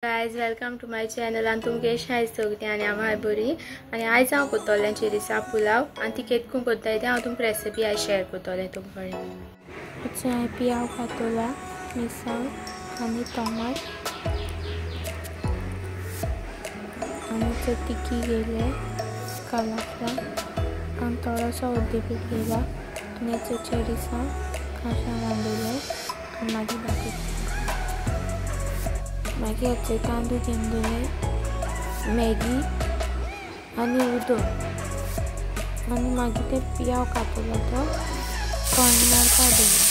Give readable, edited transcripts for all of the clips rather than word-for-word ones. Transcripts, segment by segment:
Guys welcome to my channel आणि तुमगे शायज सगळी आणि हांव बरी आणि आयज हांव करतलें चिरिसा पुलाव आणि ती केतकून करता तें हांव तुमकां रेसिपी आज शेअर करतलें तुमचे कडेन। हांवें पियाव घातला मिरसांग आनी टमाट आनी तिकी घेयले कालाफ्लावर आनी थोडोसो उड्डपीठ घेयला आनी चिरिसा कांशान रांदले आनी मागीर दाखयता। मागीर हेचे तांदूळ घेवन दवरले मॅगी आनी उदक आनी मागीर ते पियाव कापलो तो कोंड मारपाक दवरलो।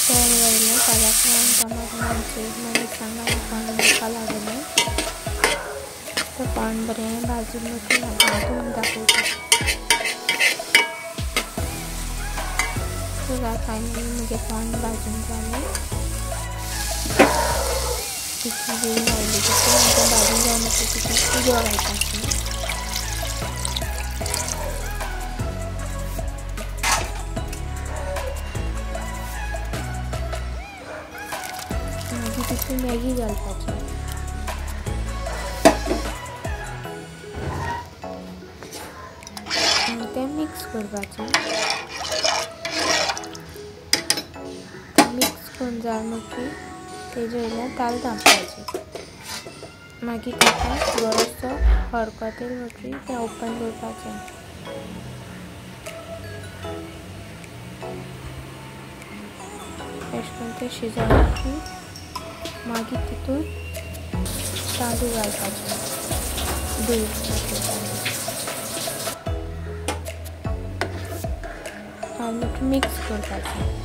तेल घातलें कालाफ्लावर टमाट मागीर मिरसांग कोंड मारपाक लागलें तो कोंड बरें भाजून हातून दाखयता। फायनली मुगे कोंड भाजून जालें तिकी घेवन घायली आमकां भाजून जावन तिकी उदक घालपाचें मागीर तितून मॅगी घालपाचें आनी तें मिक्स करपाचें। मिक्स करून जाल म्हणटकीर तेजे वयल्यान ताल धांपपाचें मागीर ताका बरोसो हरकतेल म्हणटकीर तें ओपन करपाचें। अशें करून तें शिजोवपाचें मागीर तितून तांदूळ घालपाचें दूद आनी मिक्स करपाचें।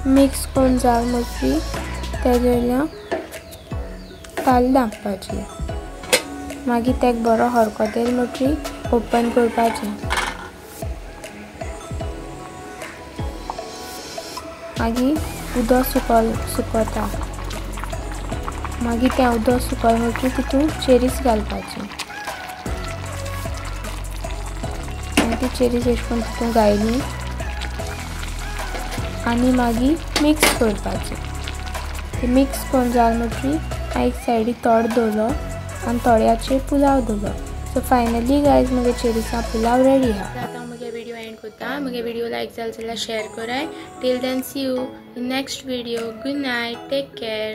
मिक्स करून जाल म्हणटकीर तेजे वयल्यान ताल धांपपाची मागीर तेका बरो हरकत येयलो म्हणटकीर ओपन करपाचें मागीर उदक सुकोता मागीर तें उदक सुकल म्हणटकीर तितून चेरीस घालपाची आनी ती चेरीस अशें करून तितून घायली आनी मागीर मिक्स करपाचें। मिक्स करून जाल म्हणटकीर एक सायडीक तोड दवरलो आनी थोड्याचेर पुलाव दवरलो। सो फायनली गायज मुगे चिरिसा पुलाव रेडी आहा। आतां मुगे व्हिडिओ एंड करता। मुगे व्हिडिओ लायक जाल जाल्यार शेअर कराय। Till then see you in next video. Good night, take care.